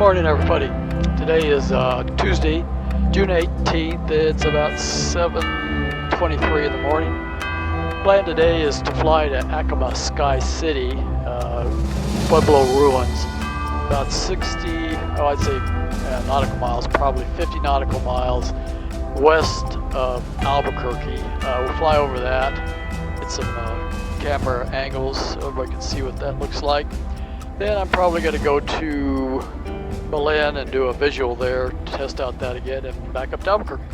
Morning, everybody. Today is Tuesday, June 18th. It's about 7:23 in the morning. Plan today is to fly to Acoma, Sky City, Pueblo ruins. About 60, I'd say nautical miles, probably 50 nautical miles west of Albuquerque. We'll fly over that, get some camera angles so everybody can see what that looks like. Then I'm probably going to go to Belen and do a visual there, test out that again, and back up to Albuquerque.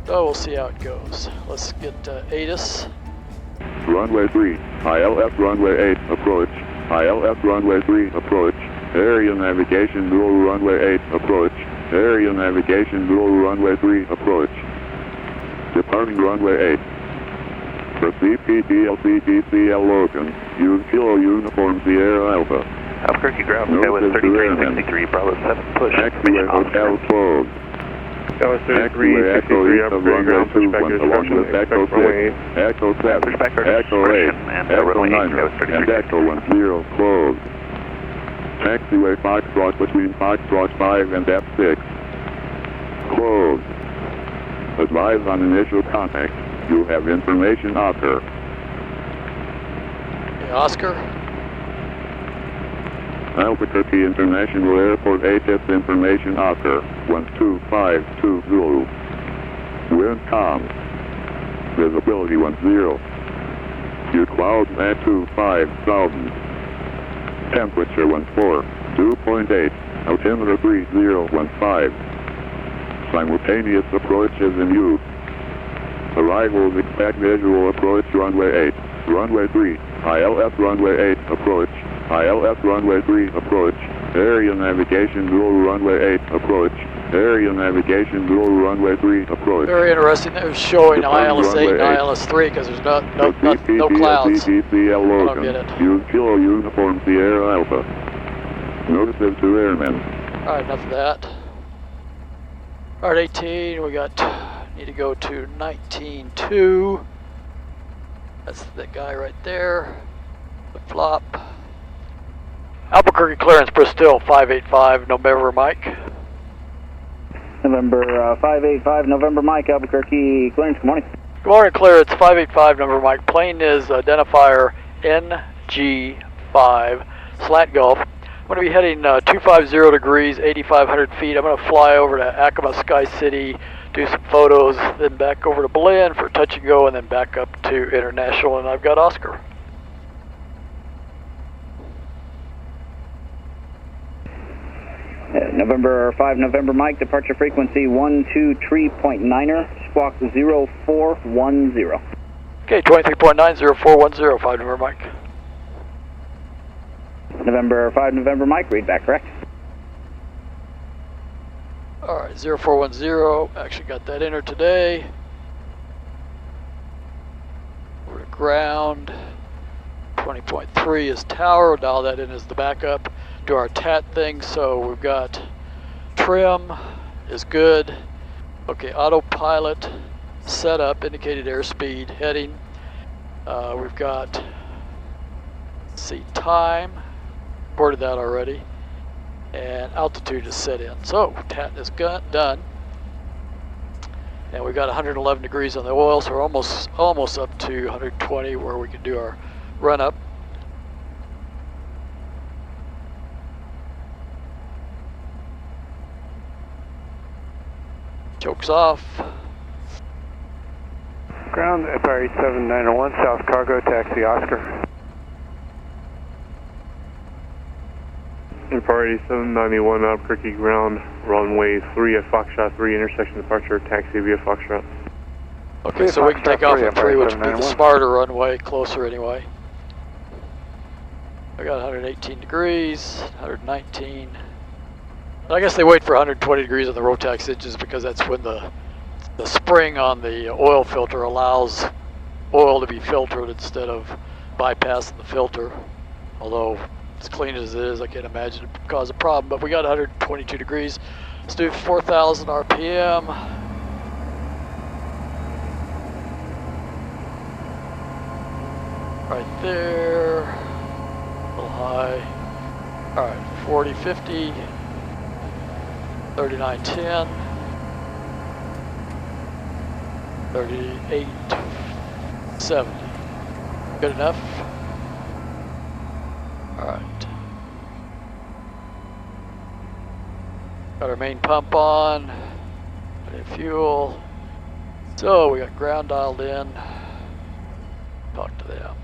So we'll see how it goes. Let's get ATIS. Runway 3, ILS runway 8, approach. ILS runway 3, approach. Area navigation dual runway 8, approach. Area navigation dual runway 3, approach. Departing runway 8. Proceed PTLCTCL Logan. Use Kilo Uniform Sierra Alpha. Albuquerque ground, Skywest 3363, Bravo 7, push. Taxiway Hotel closed. Skywest 3363, Albuquerque ground, push back your instruction, expect runway 8. Echo 7, Push back our Echo 8, and Echo runway 8, 9, Skywest and 3363. Echo 10 closed. Taxiway Foxtrot between Foxtrot 5 and F6. Closed. Advise on initial contact. You have information Oscar. Okay, Oscar. Albuquerque International Airport ATIS information Oscar 12520. Wind calm. Visibility 10. View clouds at 25,000. Temperature 14. 2.8. Altimeter 3015. Simultaneous approach is in use. Arrivals expect visual approach runway 8. Runway 3. ILS runway 8 approach. ILS runway 3 approach. Area navigation dual runway 8 approach. Area navigation dual runway 3 approach. Very interesting. It was showing Departing ILS 8 and runway 8. ILS 3 because there's no clouds. CTCL I Logan. don't get it. Use Kilo Uniform Sierra Alpha. Notices to airmen. Alright, enough of that. Alright, 18, we need to go to 19.2. That's that guy right there. The flop. Albuquerque clearance, Bristell 585, November Mike. November 585, November Mike, Albuquerque clearance, good morning. Good morning, clearance 585, November Mike. Plane is identifier NG5, Slat Gulf. I'm going to be heading 250 degrees, 8,500 feet. I'm going to fly over to Acoma, Sky City, do some photos, then back over to Belen for touch and go, and then back up to International, and I've got Oscar. November 5, November Mike, departure frequency 123.9er, squawk 0410. Okay, 23.90410, 5 November Mike. November 5, November Mike, read back, correct? Alright, 0410, actually got that entered today. We're to ground. 20.3 is tower, dial that in as the backup. Do our TAT thing, so we've got trim is good. Okay, autopilot setup, indicated airspeed, heading. We've got, let's see, time, recorded that already, and altitude is set in. So TAT is done, and we've got 111 degrees on the oil, so we're almost up to 120 where we can do our run up. Chokes off. Ground, FRA 7901, South Cargo, taxi Oscar. FRA 791, Albuquerque ground, runway 3 at Foxtrot 3, intersection departure, taxi via Foxtrot. Okay, so we can take off at 3, which would be the smarter runway, closer anyway. I got 118 degrees, 119. I guess they wait for 120 degrees on the Rotax engines because that's when the spring on the oil filter allows oil to be filtered instead of bypassing the filter. Although, as clean as it is, I can't imagine it would cause a problem. But we got 122 degrees. Let's do 4,000 RPM. Right there. A little high. Alright, 40, 50. 3910. 3870. Good enough? Alright. Got our main pump on. Plenty of fuel. So we got ground dialed in. Talk to them.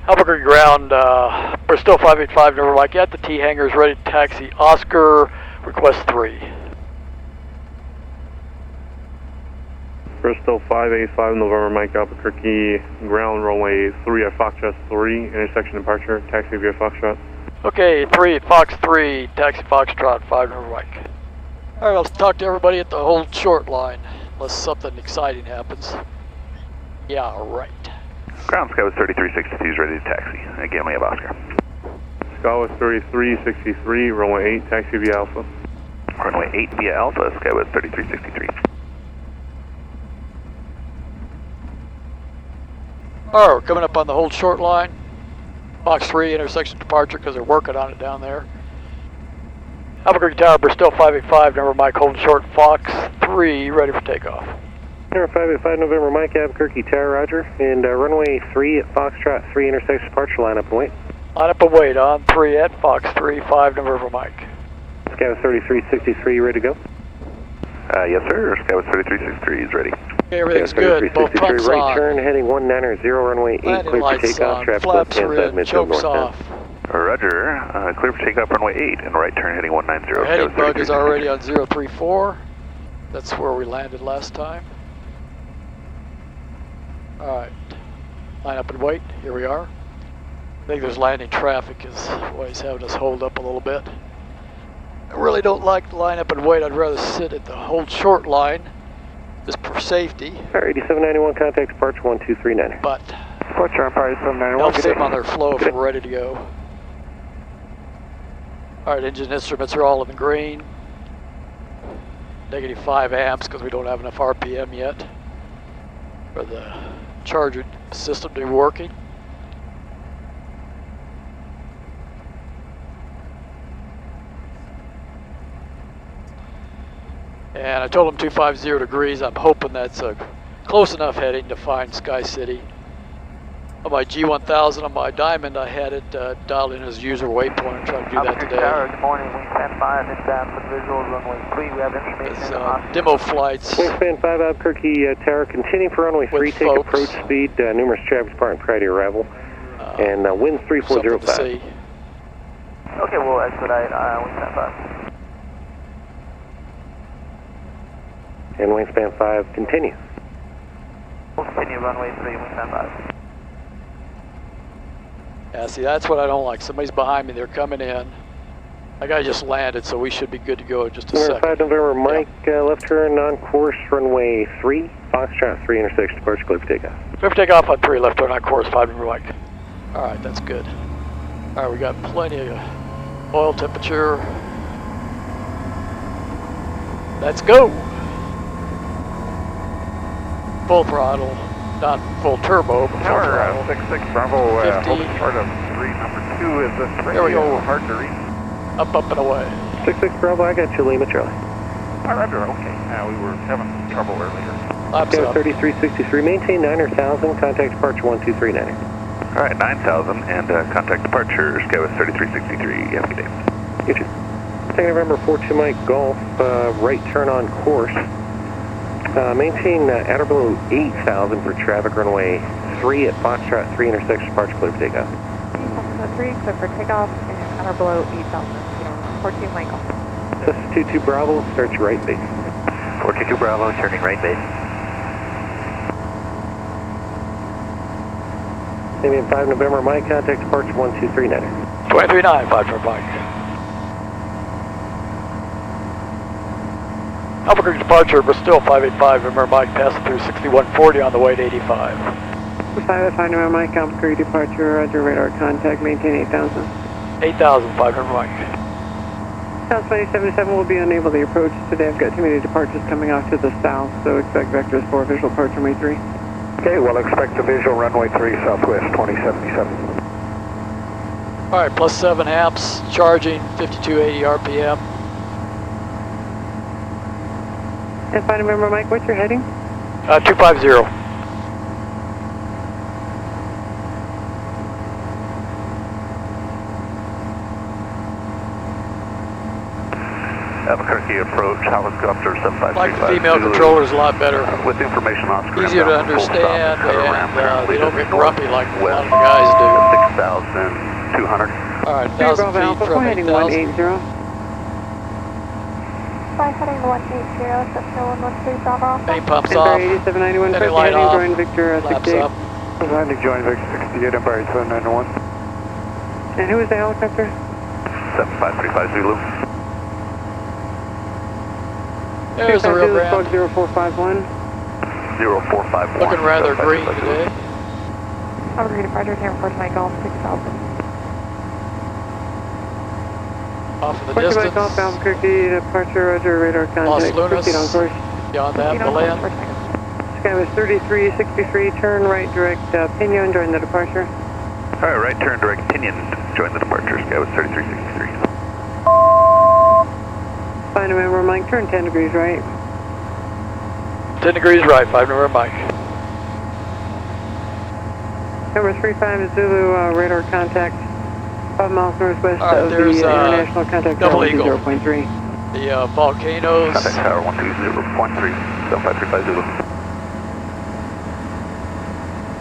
Albuquerque ground, Bristell 585, November Mike, at the T hangars, ready to taxi Oscar, request 3. Bristell 585, November Mike, Albuquerque, ground runway 3 at Foxtrot 3, intersection departure, taxi via Foxtrot. Okay, 3 at Fox 3, taxi Foxtrot 5, November Mike. Alright, I'll talk to everybody at the hold short line, unless something exciting happens. Yeah, right. Ground Skywest 3362 is ready to taxi. Again, we have Oscar. Skywest 3363, runway 8, taxi via Alpha. Runway 8 via Alpha, Skywest 3363. Alright, we're coming up on the hold short line. Fox 3, intersection departure, because they're working on it down there. Albuquerque Tower, Bristell 585, November Mike, holding short, Fox 3, ready for takeoff. Number 585, November Mike, Albuquerque Tower, roger. And runway 3 at Foxtrot 3, intersection departure, line up and wait. Line up and wait on 3 at Fox 3, 5, November Mike. Skywest 3363, ready to go? Yes, sir. Skywest 3363 is ready. Okay, everything's good. Both pumps right on. Turn, heading 190, runway 8, Landing clear for lights takeoff. on. Traffic Flaps left-hand are side, in. midfield Chokes northbound. off. Roger. Clear for takeoff, runway 8, and right turn heading 190. Our heading Skywest bug is 3363. already on 034. That's where we landed last time. Alright. Line up and wait. Here we are. I think there's landing traffic is why he's having us hold up a little bit. I really don't like to line up and wait. I'd rather sit at the hold short line, just for safety. Power 8791, contact departure 1239. But Departure on Power 8791. helps them on their flow if we're ready to go. Alright, engine instruments are all in the green. Negative 5 amps because we don't have enough RPM yet for the charger system to be working. And I told them 250 degrees. I'm hoping that's a close enough heading to find Sky City. On my G1000, on my Diamond, I had it dialed in as user waypoint. I'm trying to do that today. Good morning, wingspan 5, inbound for visuals, runway 3. We have information on demo flights. Wingspan 5, Albuquerque Tower, continuing for runway 3, With take folks. approach speed, numerous traffic departing prior to arrival, and winds Something to 3405. see. Okay, we'll expedite wingspan 5. And wingspan 5, continue. We'll continue runway 3, wingspan 5. Yeah, see, that's what I don't like. Somebody's behind me. They're coming in. That guy just landed, so we should be good to go in just a Number second. 5, November Mike, left turn on course, runway 3, Foxtrot 3, intersection departure, clear for takeoff. Clear for takeoff on 3, left turn on course, 5 November Mike. Alright, that's good. Alright, we got plenty of oil temperature. Let's go! Full throttle, not full turbo, but full throttle. 66 Bravo, 50. holding short of 3, number 2 is this There we radio go. hard to reach. Up, up, and away. 66 Bravo, I got you, Lima Charlie. Roger, okay. We were having trouble earlier. Laps Skywest up. 3363, maintain 9,000, contact departure 1239. Alright, 9,000 and contact departure, Skywest 3363. Have a good day. You too. Second November 42 Mike Golf, right turn on course. Maintain at or below 8,000 for traffic, runway 3 at Foxtrot 3, intersection departure, clear for takeoff. Foxtrot 3, clear for takeoff, and at or below 8,000. 42 Michael. This is 22 Bravo, start your right base. 422 Bravo, turning right base. Name 5 November Mike, contact departure 1239. 23.9, 5 November Mike. Albuquerque departure, Bristell 585, November Mike, passing through 6140 on the way to 85. 585 November Mike, Albuquerque departure, roger, radar contact, maintain 8,000. 8,000, 5 November Mike. South 2077 will be unable to approach today. I've got too many departures coming off to the south, so expect vectors for visual approach runway 3. Okay, we'll expect the visual runway 3, southwest 2077. Alright, plus 7 amps, charging, 5280 RPM. And flight November Mike, what's your heading? 250. Albuquerque approach, helicopter 7535. Like the female controller's a lot better. With information on screen. Easier to understand, and they don't get grumpy like a lot of the guys do. 6,200. Alright, 1,000 Bravo feet Alpha, from heading 8,000. 180. Fly heading 180, Cessna 113 Bravo Alpha. Main pumps Empire off, 8791, heading light heading off, join Victor flaps 68. up. Landing join Victor 68, Empire 8791. And who is the helicopter? 7535 Zulu. There's the real ground. 0451. 0451. Looking rather green today. Albuquerque departure, airport Mike Golf 6000. Off in the Departure distance. Mike Golf, Albuquerque, departure, roger, radar Los contact. Lunas. Proceed on course. Beyond that, Belen. Skyway 3363, turn right direct Pinion, join the departure. Alright, right turn direct Pinion, join the departure, Skyway 3363. Flight November Mike, turn 10 degrees right. 10 degrees right, 5 November Mike. Number 35 Zulu, radar contact 5 miles northwest All right, of the there's, international contact Double tower Eagle. 0.3. The volcanoes. Contact tower 120.3, 7535 Zulu.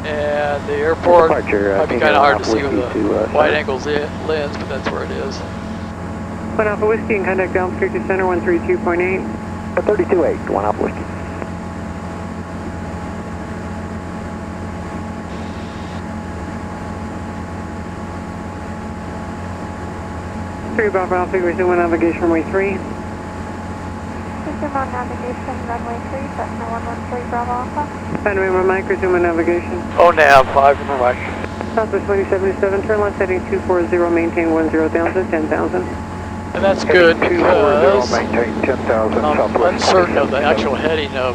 And the airport Departure, might be kind of hard to see with Whiskey the to, wide angle lens, but that's where it is. 1 Alpha Whiskey and contact Albuquerque Center 132.8. 32.8, 1 Alpha Whiskey. 3 Bravo Alpha, resume on navigation runway 3. Resume on navigation, runway 3, Cessna 113 Bravo Alpha. Flight November Mike, resume on navigation. Oh, nav, 5 November Mike. Southwest 2077, turn left heading 240, maintain 10,000, 10,000. And that's good because maintain 10,000, I'm Southwest uncertain of the actual heading of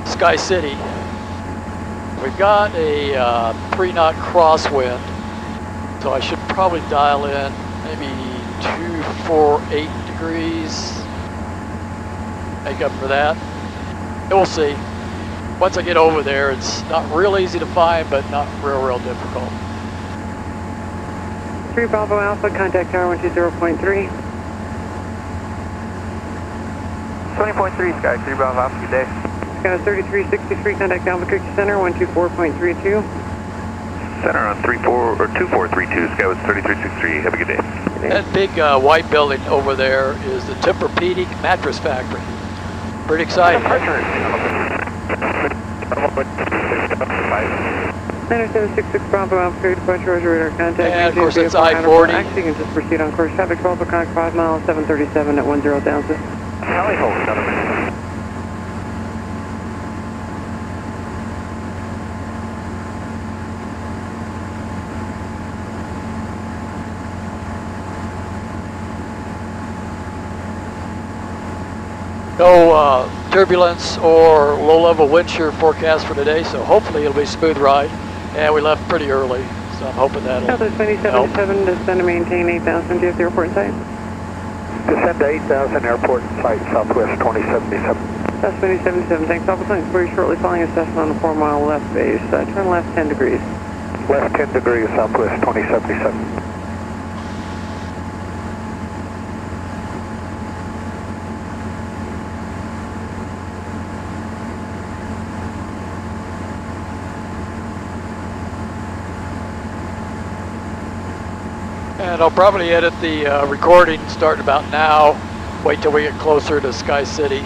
Sky City. We've got a 3-knot crosswind, so I should probably dial in maybe 248 degrees. Make up for that. And we'll see. Once I get over there, it's not real easy to find, but not real difficult. 3 Bravo Alpha, contact tower 120.3. 20.3 Sky 3 Bravo Alpha, good day. Sky 3363, contact Albuquerque Center 124.32. Center on 2432, Skyway 3363, have a good day. That big white building over there is the Tempur-Pedic mattress factory. Pretty exciting. 9766 Bravo Albuquerque departure, roger, radar contact. And of course it's Maintain I-40. Actually, you can just proceed on course. Traffic 12 o'clock, 5 miles, 737 at 10,000. Tally hold, another minute. No turbulence or low-level wind shear forecast for today, so hopefully it'll be a smooth ride. And we left pretty early, so I'm hoping that'll Southwest 2077, descend to maintain 8,000. Do you have the airport in sight? Descend to 8,000, airport in sight, Southwest 2077. Southwest 2077, thanks. Alpha Flight very shortly following assessment on the 4-mile left base. Turn left 10 degrees. Left 10 degrees, Southwest 2077. And I'll probably edit the recording starting about now. Wait till we get closer to Sky City,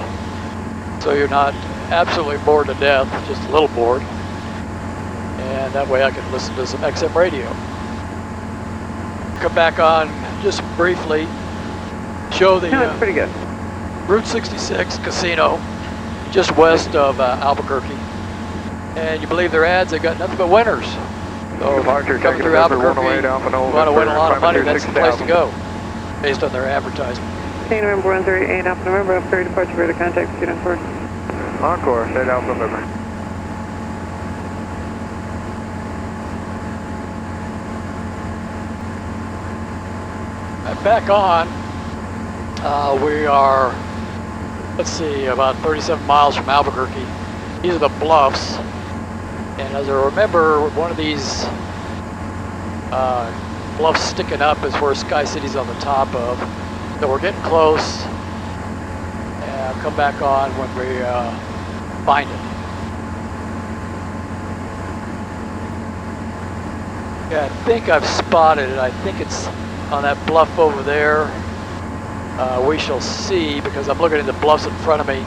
so you're not absolutely bored to death, just a little bored. And that way I can listen to some XM radio. Come back on just briefly, show the No, that's pretty good. Route 66 casino, just west of Albuquerque. And you believe their ads, they've got nothing but winners. So Departure, coming through Albuquerque, you want to win a lot of money, that's the place to go, based on their advertisement. Okay, November 138, Alpha November, up 30 departure, radar contact, proceed on course. On course, 8 Alpha November. back on. We are, let's see, about 37 miles from Albuquerque. These are the bluffs. And as I remember, one of these bluffs sticking up is where Sky City's on the top of. So we're getting close. And I'll come back on when we find it. Yeah, I think I've spotted it. I think it's on that bluff over there. We shall see, because I'm looking at the bluffs in front of me,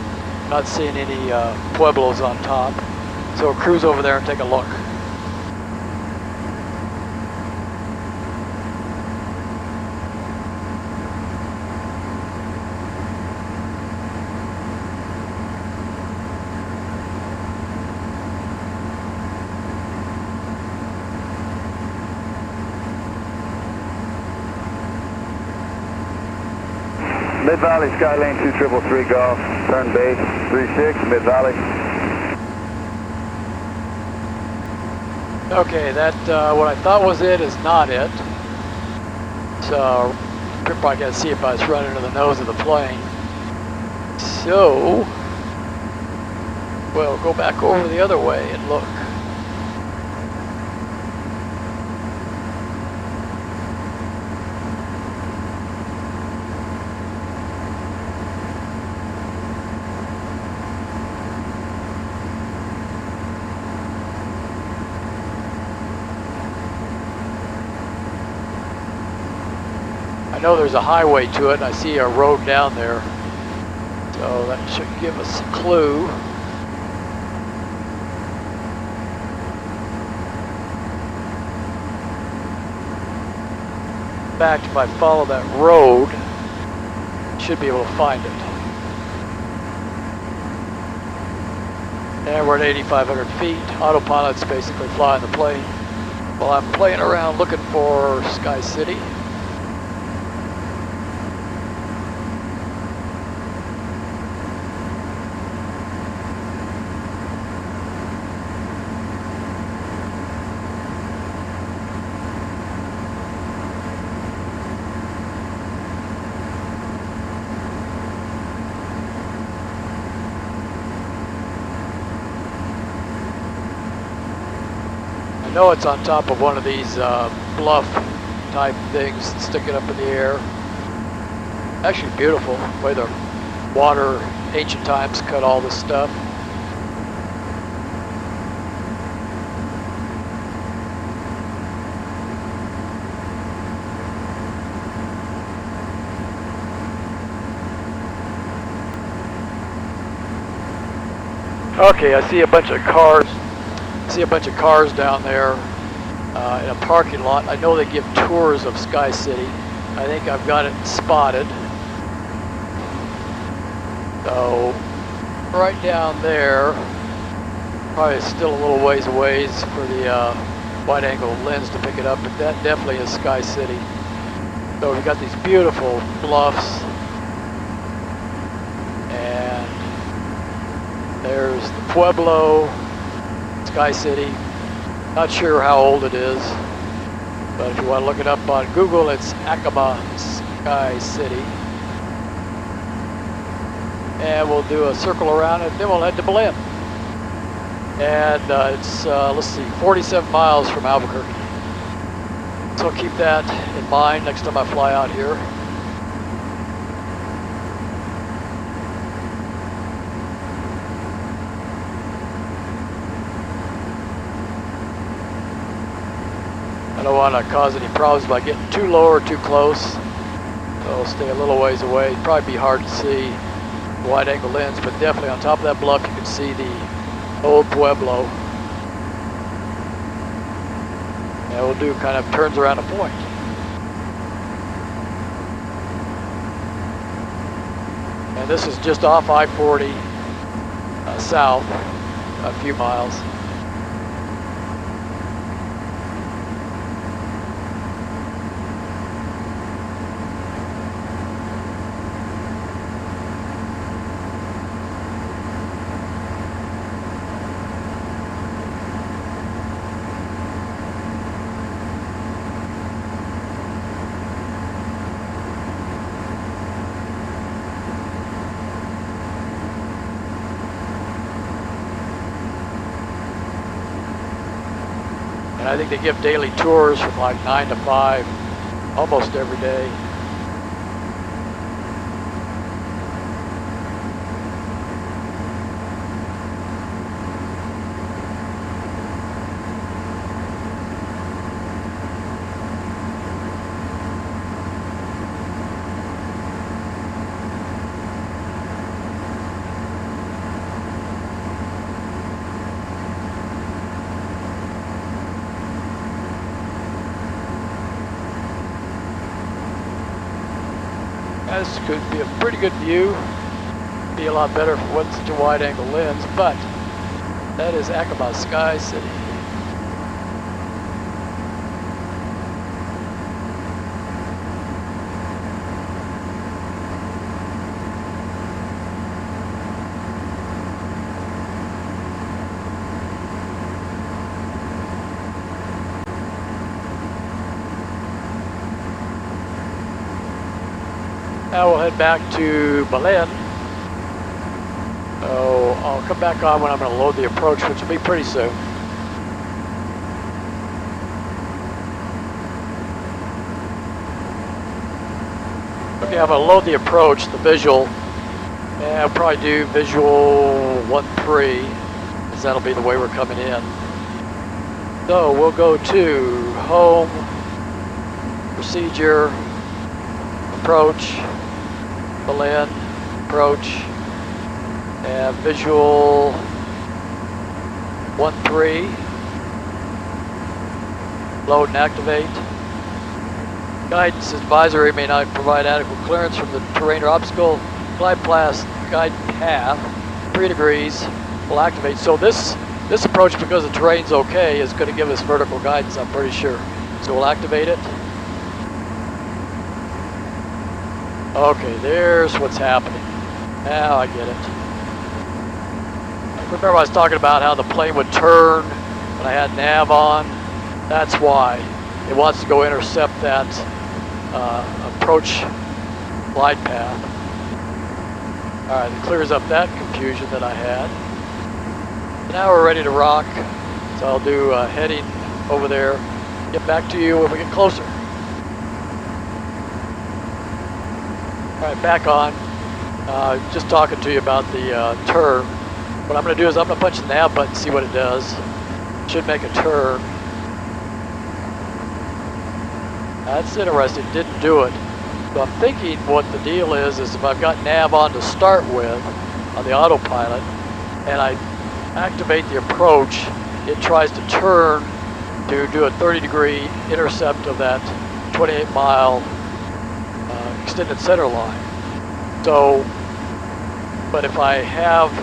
not seeing any Pueblos on top. So we'll cruise over there and take a look. Mid-Valley, Skylane 2333 Golf, turn base 36, Mid-Valley. Okay, that what I thought was it is not it. So you're probably gonna see if I was running into the nose of the plane. So we'll go back over the other way and look. I know there's a highway to it, and I see a road down there, so that should give us a clue. In fact, if I follow that road, I should be able to find it. And we're at 8,500 feet. Autopilot's basically flying the plane while I'm playing around looking for Sky City. I know it's on top of one of these bluff type things sticking up in the air. Actually beautiful, the way the water, ancient times, cut all this stuff. Okay, I see a bunch of cars. Down there in a parking lot. I know they give tours of Sky City. I think I've got it spotted. So right down there, probably still a little ways away for the wide angle lens to pick it up, but that definitely is Sky City. So we've got these beautiful bluffs, and there's the Pueblo, Sky City. Not sure how old it is, but if you want to look it up on Google, it's Acoma Sky City. And we'll do a circle around it, then we'll head to Belen. And it's, let's see, 47 miles from Albuquerque. So keep that in mind next time I fly out here. I don't want to cause any problems by getting too low or too close. So I'll stay a little ways away. It'd probably be hard to see the wide angle lens, but definitely on top of that bluff you can see the old Pueblo. And we'll do kind of turns around a point. And this is just off I-40 south, a few miles. And I think they give daily tours from like 9 to 5 almost every day. This could be a pretty good view. Be a lot better for what's such a wide angle lens, but that is Acoma Sky City. Now we'll head back to Belen. So I'll come back on when I'm going to load the approach, which will be pretty soon. Okay, I'm going to load the approach, the visual, and I'll probably do visual 1-3, because that'll be the way we're coming in. So we'll go to home, procedure, approach, Belen, approach, and visual 1-3, load and activate. Guidance advisory may not provide adequate clearance from the terrain or obstacle. Glide path 3 degrees will activate. So this approach, because the terrain's okay, is going to give us vertical guidance, I'm pretty sure. So we'll activate it. Okay, there's what's happening. Now I get it. Remember I was talking about how the plane would turn when I had nav on? That's why. It wants to go intercept that approach glide path. Alright, it clears up that confusion that I had. Now we're ready to rock. So I'll do heading over there. Get back to you when we get closer. Alright, back on. Just talking to you about the turn. What I'm going to do is I'm going to punch the nav button and see what it does. It should make a turn. That's interesting, it didn't do it. So I'm thinking what the deal is if I've got nav on to start with, on the autopilot, and I activate the approach, it tries to turn to do a 30-degree intercept of that 28-mile extended center line. So, but if I have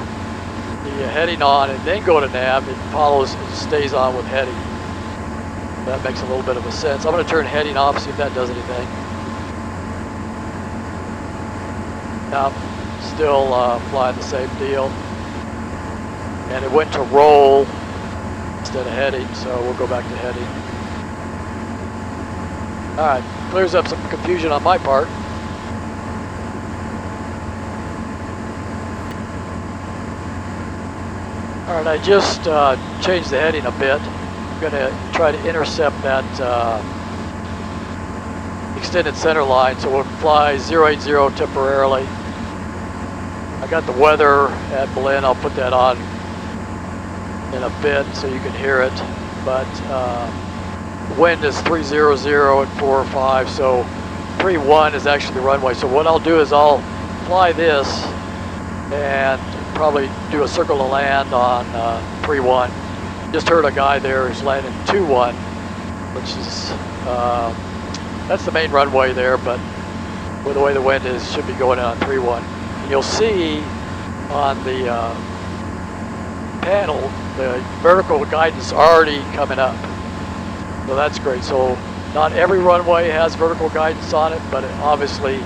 the heading on and then go to nav, it follows, it stays on with heading. That makes a little bit of a sense. I'm going to turn heading off, see if that does anything. Now, still flying the same deal. And it went to roll instead of heading, so we'll go back to heading. Alright, clears up some confusion on my part. Alright, I just changed the heading a bit. I'm going to try to intercept that extended center line, so we'll fly 080 temporarily. I got the weather at Belen, I'll put that on in a bit so you can hear it, but the wind is 300 at 405, so 31 is actually the runway. So what I'll do is I'll fly this and probably do a circle to land on 31. Just heard a guy there who's landing 21, which is, that's the main runway there, but with the way the wind is, should be going in on 31. And you'll see on the panel, the vertical guidance already coming up. So that's great. So not every runway has vertical guidance on it, but obviously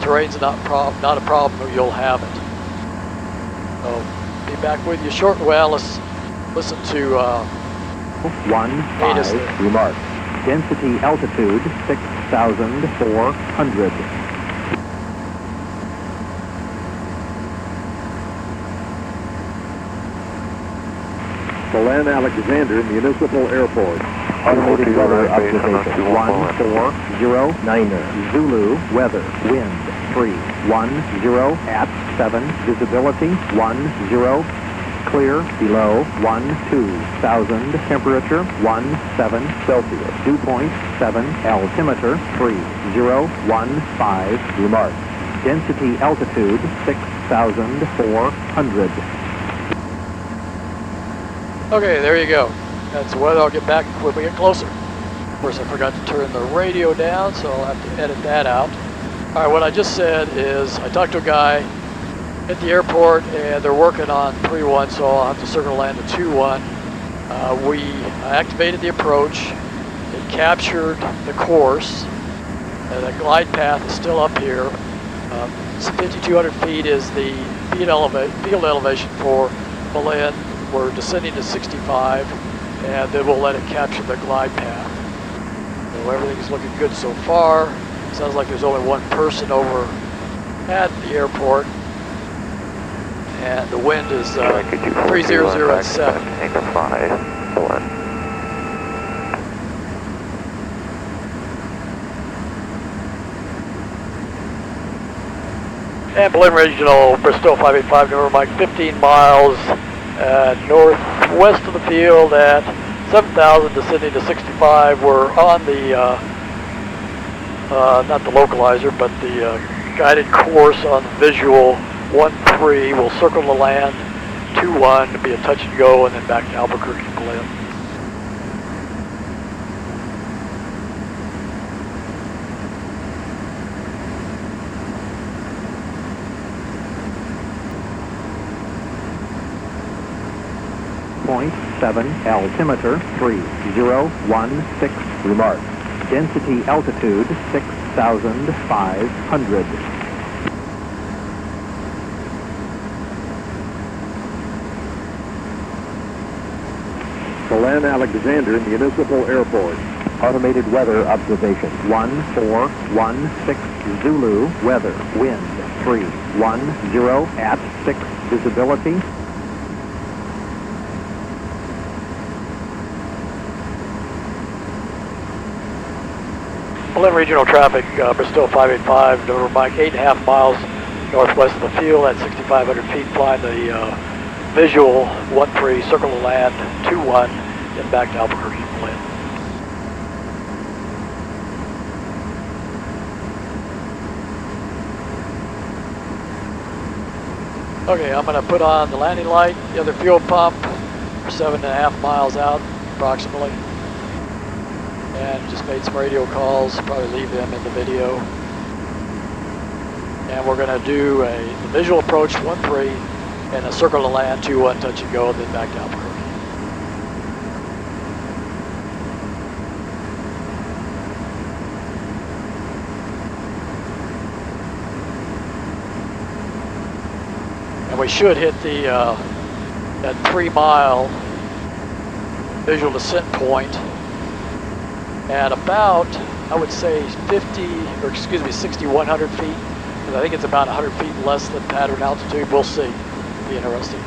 terrain's not a problem, you'll have it. So be back with you shortly. Well, let's listen to 15 remark. Density altitude 6,400. Belen Alexander Municipal Airport. Automated weather observation 1409er. Zulu weather wind 310 at 7. Visibility 10. Clear below 12,000. Temperature 17 Celsius. Dew point 7. Altimeter 3015. Remarks. Density altitude 6,400. Okay, there you go. That's the weather. I'll get back when we get closer. Of course, I forgot to turn the radio down, so I'll have to edit that out. All right, what I just said is I talked to a guy at the airport, and they're working on 3-1, so I'll have to circle land to 2-1. We activated the approach. It captured the course. The glide path is still up here. 5,200 feet is the field elevation for Belen. We're descending to 65, and then we'll let it capture the glide path. So everything's looking good so far. Sounds like there's only one person over at the airport. And the wind is 300 at 7. Anchor 5, Belen. And Belen Regional, Bristell 585, November Mike, 15 miles northwest of the field at 7,000, descending to 65. We're on the, not the localizer, but the guided course on visual 13. We'll circle the land 21 to be a touch and go, and then back to Albuquerque, Belen. .7 altimeter 3016. Remarks. Density altitude 6,500. Belen Alexander Municipal Airport. Automated weather observation 1416 Zulu weather wind 310 at 6. Visibility Belen Regional traffic, Bristell 585, November Mike, 8.5 miles northwest of the field at 6,500 feet, flying the visual 13, circle the land 21, then back to Albuquerque, Belen. Okay, I'm going to put on the landing light, the other fuel pump, 7.5 miles out approximately. And just made some radio calls, probably leave them in the video. And we're going to do a visual approach 13 and a circle to land 21, touch and go, and then back to Albuquerque. And we should hit the that 3 mile visual descent point at about, I would say 6,100 feet. I think it's about 100 feet less than pattern altitude. We'll see. It'll be interesting.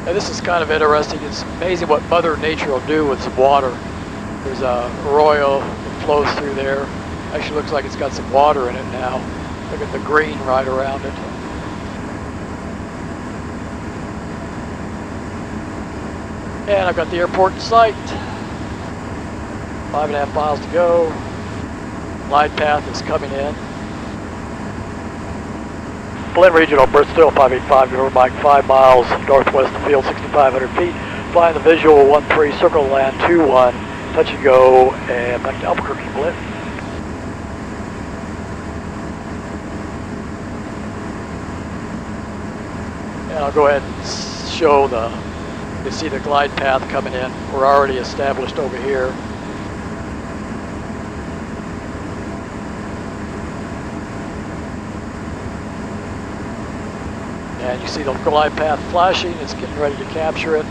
And this is kind of interesting. It's amazing what Mother Nature will do with some water. There's a arroyo that flows through there. Actually looks like it's got some water in it now. Look at the green right around it. And I've got the airport in sight. 5.5 miles to go. Glide path is coming in. Belen Regional, Bristell 585, November Mike, 5 miles northwest of the field, 6,500 feet. Flying the visual 13, circle land 21, touch and go, and back to Albuquerque, Belen. And I'll go ahead and show the, you see the glide path coming in. We're already established over here. And you see the glide path flashing. It's getting ready to capture it.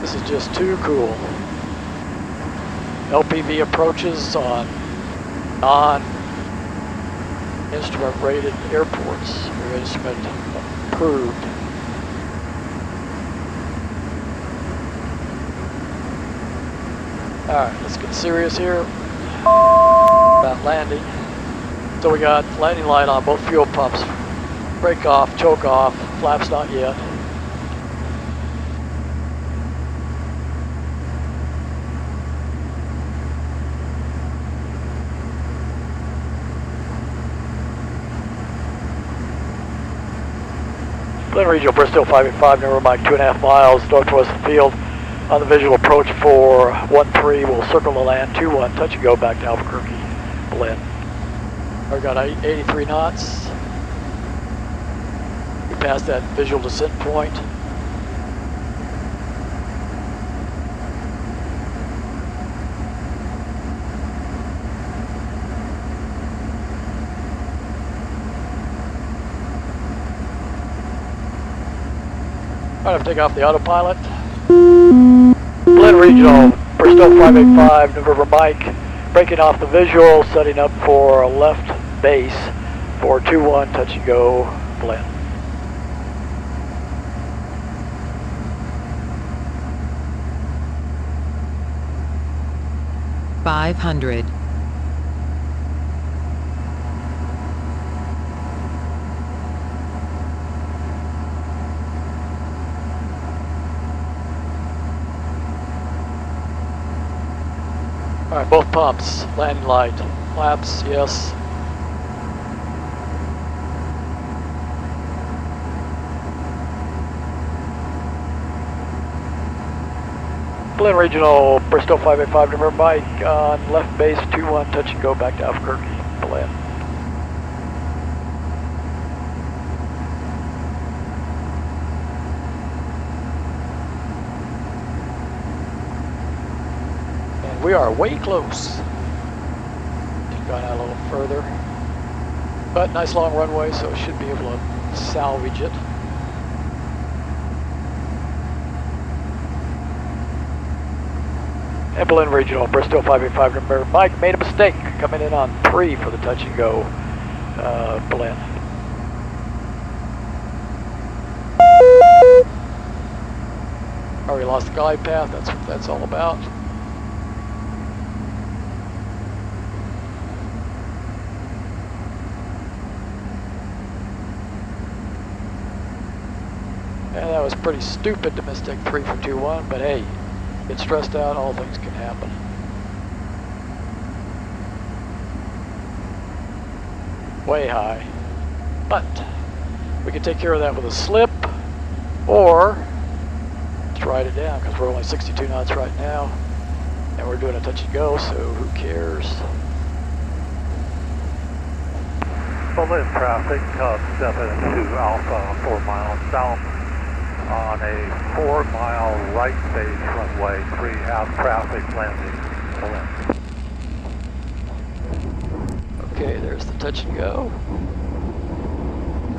This is just too cool. LPV approaches on Instrument rated airports. Your instrument approved. Alright, let's get serious here about landing. So we got landing light on both fuel pumps. Brake off, choke off, flaps not yet. Belen Regional, Bristell 585, number Mike, 2.5 miles northwest of the field. On the visual approach for 13, we'll circle the land, 21, touch and go back to Albuquerque, Belen. We've got 83 knots. We passed that visual descent point. All right, I'll take off the autopilot. Belen Regional, Bristell 585, November Mike, breaking off the visual, setting up for a left base for 21, touch and go, Belen. $500. All right, both pumps, landing light, flaps, yes. Belen Regional, Bristell 585, number Mike, on left base, 21, touch and go back to Albuquerque, Belen. We are way close. Gone out a little further. But nice long runway, so should be able to salvage it. And Belen Regional, Bristell 585, number Mike, made a mistake coming in on 3 for the touch and go, Belen. Already lost the glide path, that's what that's all about. Yeah, that was pretty stupid to mistake 3 for 2-1, but hey, get stressed out, all things can happen. Way high. But we can take care of that with a slip, or let's ride it down, because we're only 62 knots right now, and we're doing a touch and go, so who cares? Belen traffic, 72 Alpha, 4 miles south. On a 4-mile right base runway, 3 out traffic landing, Belen. Okay, there's the touch and go.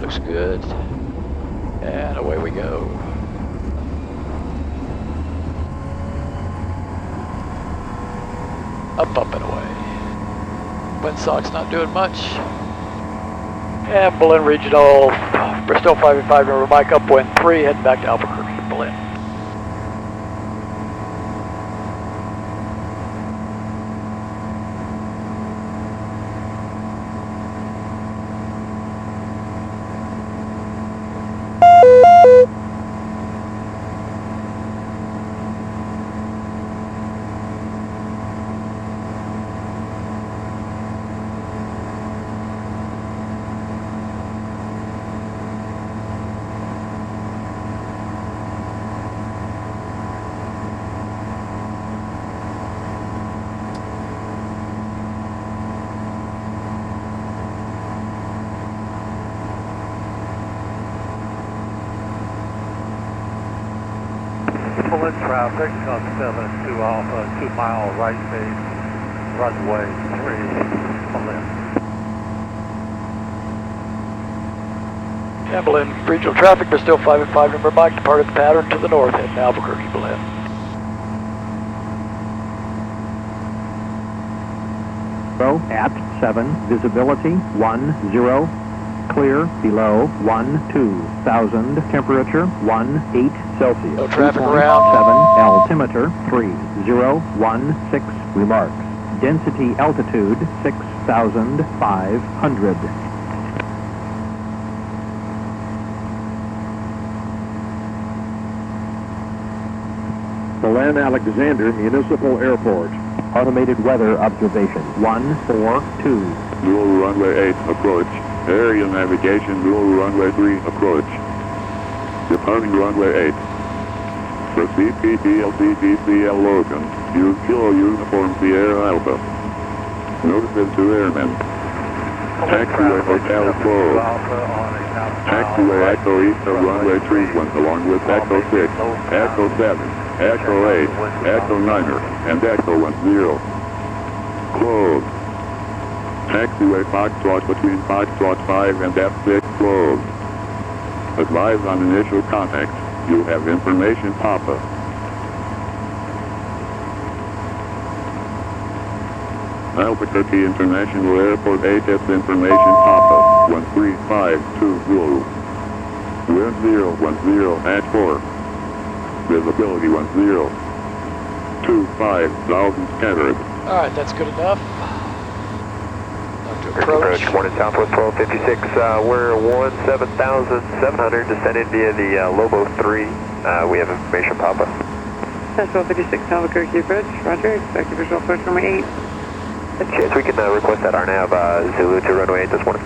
Looks good. And away we go. Up, up, and away. Windsock's not doing much. And Belen Regional, Bristell 585, number Mike, upwind 3, heading back to Albuquerque, Belen. Belen traffic, 72 Alpha, 2 mile right base, runway 3, Belen. And Belen Regional traffic, Bristell 585, number Mike, departed the pattern to the north, heading to Albuquerque, Belen. At 7, visibility 10, clear below 12,000, temperature 18 Celsius. No traffic 2.7, around. altimeter 3016, remarks. Density altitude 6,500. Belen Alexander Municipal Airport. Automated weather observation 142. Dual runway 8, approach. Area navigation, dual runway 3, approach. Departing runway 8. For CPTLCTCL Logan, use Kilo Uniform Sierra Alpha. Notices to airmen. Taxiway Hotel closed. Taxiway Echo East of runway 31 along with Echo 6, Echo 7, Echo 8, Echo 9er, and Echo 10. Closed. Taxiway Foxtrot between Foxtrot 5 and F6 closed. Advise on initial contact. You have information Papa. Albuquerque International Airport HS information Papa 13520. Wind 010 at 4. Visibility 10. 25,000 scattered. Alright, that's good enough. Time to approach. Morning Southwest 1256. We're 17,700 descended via the Lobo 3. We have information Papa. That's 1256 Albuquerque approach. Roger. Expected visual approach runway 8. Chance we can request that RNAV Zulu to runway 8 this morning.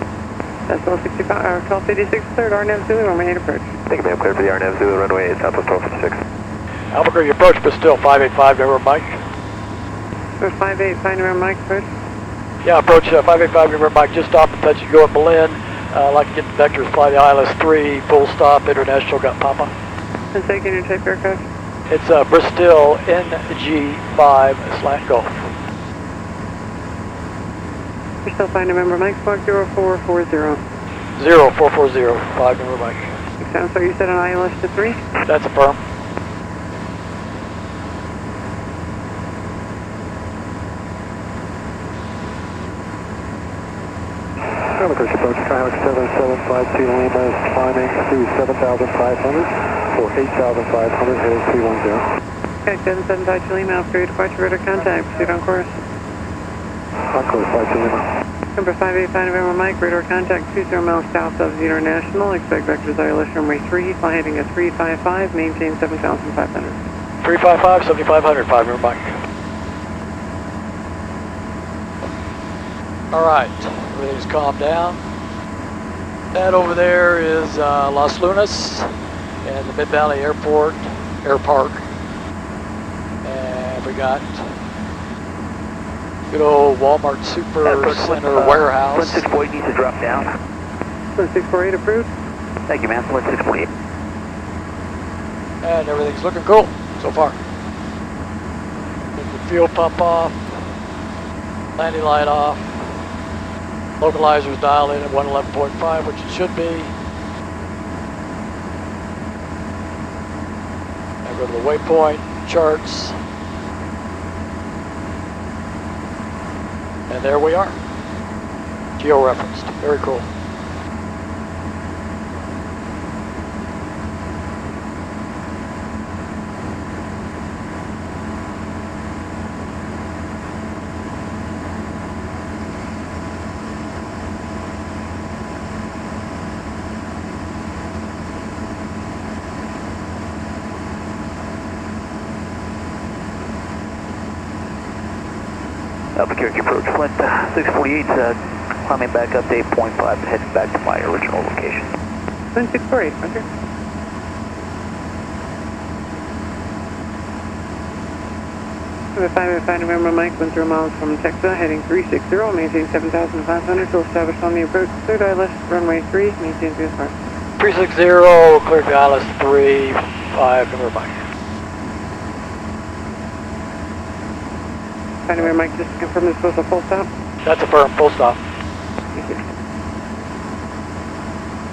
That's 1256 third RNAV Zulu runway 8 approach. Thank you, ma'am. Clear for the RNAV Zulu runway 8 Southwest 1256. Albuquerque approach, Bristell 585, November Mike. So 585 November Mike approach. Yeah, approach 585, November Mike, just stop and touch and go at Belen. I'd like to get the vectors, fly the ILS 3, full stop, international, got Papa. And taking your type aircraft. It's Bristell NG5 slant Gulf. Bristell 5 November Mike, squawk 0440. 0440, 5 November Mike. Sounds like you said an ILS to 3? That's a firm. Albuquerque approach, Skyhawk 7752 Lima is climbing through 7,500 for 8,500, heading 310. Okay, 775 Lima, Albuquerque departure, radar contact, pursuit on course. On course, 52 Lima. Number 585 November Mike, radar contact 20 miles south of International, expect vectors ILS runway 3, fly heading at 355, maintain 7,500. 355, 7500, 5 November Mike. Alright, everything's calmed down. That over there is Los Lunas and the Mid-Valley Airport, Air Park. And we got good old Walmart Super Center warehouse. 1648 needs to drop down. 1648 approved. Thank you, ma'am. 1648. And everything's looking cool so far. Get the fuel pump off, landing light off, localizers dialed in at 111.5, which it should be. Now go to the waypoint charts. And there we are. Geo-referenced. Very cool. Albuquerque approach, Flint 648, climbing back up to 8.5, heading back to my original location. Flint 648, roger. Number 585 November Mike, 10 miles from Texas, heading 360, maintain 7,500, still established on the approach, third ILS, runway 3, maintain VSR. 360, cleared the ILS 3, 5 November Mike. November Mike, just to confirm this was a full stop? That's a firm, full stop. Thank you.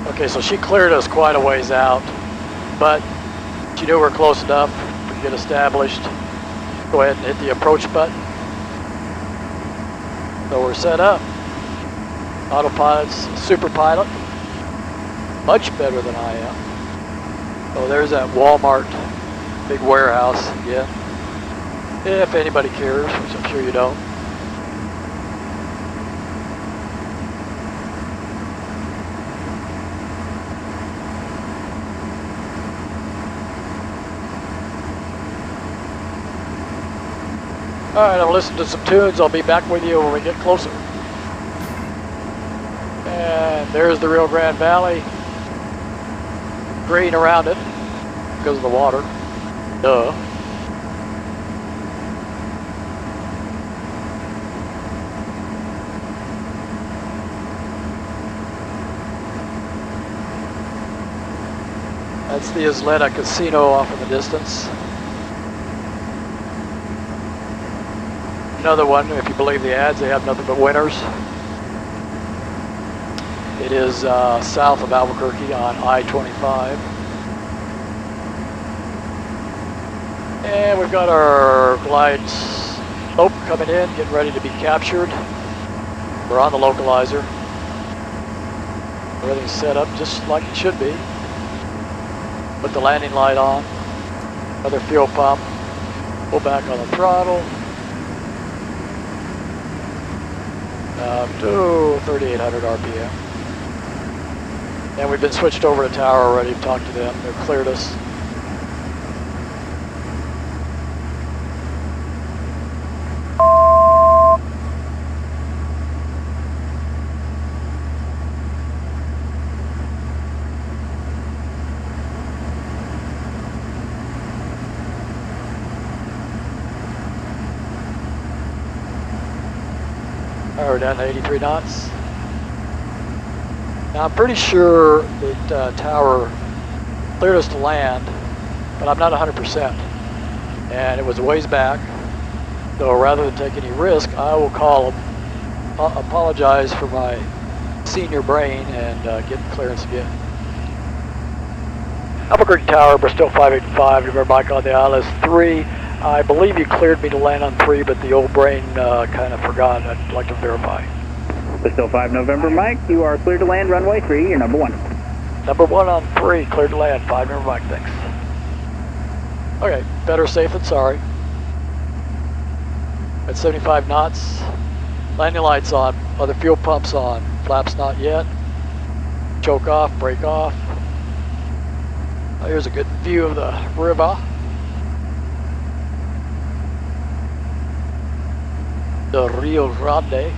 Okay, so she cleared us quite a ways out, but she knew we're close enough to get established. Go ahead and hit the approach button. So we're set up. Autopilot's super pilot. Much better than I am. Oh, there's that Walmart big warehouse again. If anybody cares, which I'm sure you don't. Alright, I'll listen to some tunes. I'll be back with you when we get closer. And there's the Rio Grande Valley. Green around it because of the water. Duh. That's the Isleta Casino off in the distance. Another one, if you believe the ads, they have nothing but winners. It is south of Albuquerque on I-25. And we've got our glide slope coming in, getting ready to be captured. We're on the localizer. Everything's set up just like it should be. Put the landing light on. Another fuel pump. Pull back on the throttle. To 3,800 RPM. And we've been switched over to tower already. Talked to them. They've cleared us. We're down to 83 knots. Now I'm pretty sure that tower cleared us to land, but I'm not 100%. And it was a ways back, so rather than take any risk, I will call them, apologize for my senior brain, and get clearance again. Albuquerque Tower, Bristell 585, remember Mike on the ILS 3. I believe you cleared me to land on 3, but the old brain kind of forgot. I'd like to verify. Bristell 5 November Mike, you are cleared to land runway 3, you're number 1. Number 1 on 3, cleared to land, 5 November Mike, thanks. Okay, better safe than sorry. At 75 knots, landing lights on, other fuel pumps on, flaps not yet. Choke off, brake off. Oh, here's a good view of the river. The Rio Grande.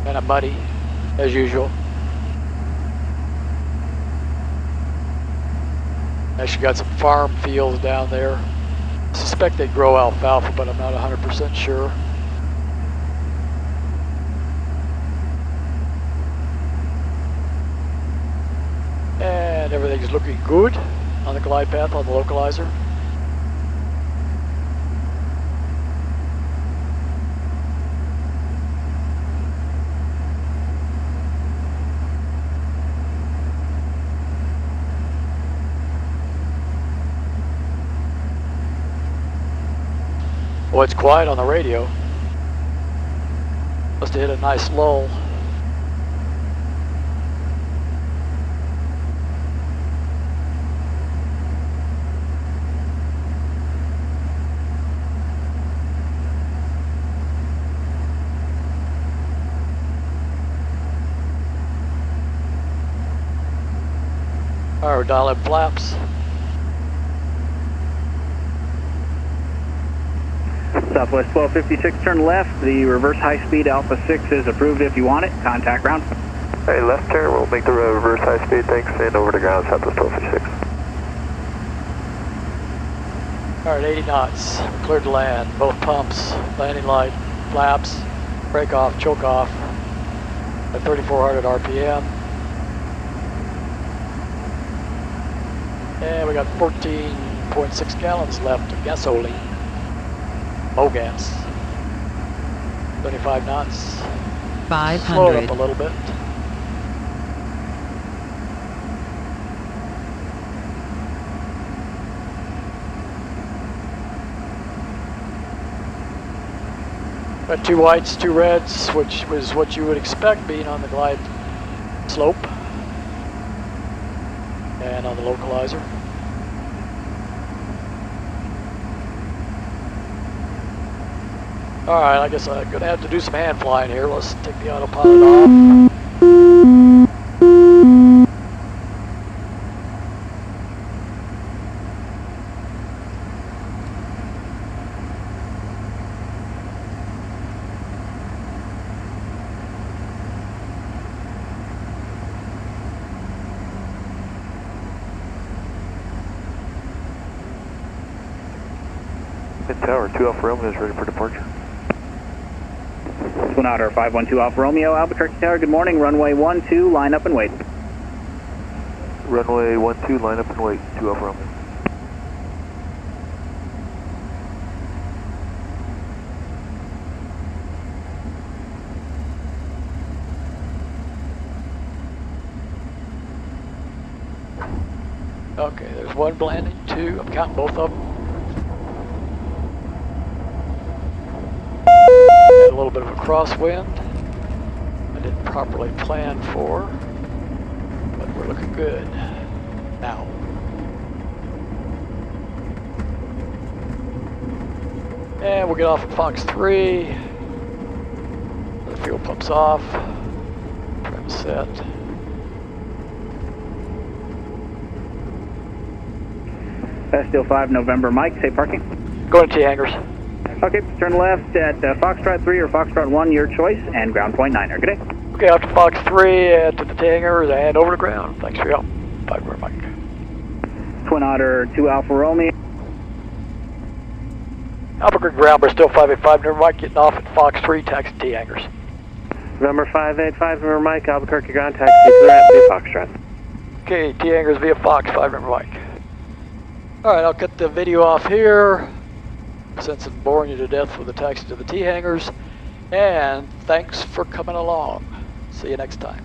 Kind of muddy, as usual. Actually got some farm fields down there. I suspect they grow alfalfa, but I'm not 100% sure. And everything's looking good on the glide path on the localizer. Well, it's quiet on the radio. Must have hit a nice lull. Alright, we're dialing flaps. Southwest 1256, turn left. The reverse high-speed Alpha 6 is approved if you want it. Contact ground. Hey, left turn, we'll make the reverse high speed, thanks, and over to ground, Southwest 1256. Alright, 80 knots. We're cleared to land. Both pumps, landing light, flaps, brake off, choke off at 3,400 RPM. And we got 14.6 gallons left of gasoline. Low gas. 25 knots. 500. Slow it up a little bit. Got 2 whites, 2 reds, which was what you would expect being on the glide slope and on the localizer. Alright, I guess I'm gonna have to do some hand flying here. Let's take the autopilot off. Mid Tower, 2 Alpha Romeo is ready for departure. Twin Otter 512 Alpha Romeo, Albuquerque Tower, good morning. Runway 12, line up and wait. Runway 12, line up and wait, 2 Alpha Romeo. Okay, there's 1 landing, 2, I'm counting both of them. Had a little bit of a crosswind. I didn't properly plan for, but we're looking good now. And we'll get off at Fox 3. The fuel pump's off. Trim set. Bastille 5 November, Mike, safe parking. Going to T-hangers. Okay, turn left at Foxtrot 3 or Foxtrot 1, your choice, and ground point 9er. Good day. Okay, off to Fox 3, to the T-hangers, and over to ground. Thanks for your help. 5 November, Mike. Twin Otter 2 Alpha Romeo. Albuquerque ground, Bristell 585 November, Mike, getting off at Fox 3, taxi T-hangers. November 585, November Mike, Albuquerque ground, taxi to that via Foxtrot. Okay, T-hangers via Fox 5 November, Mike. Alright, I'll cut the video off here, since I'm boring you to death with the taxi to the T-hangers, and thanks for coming along. See you next time.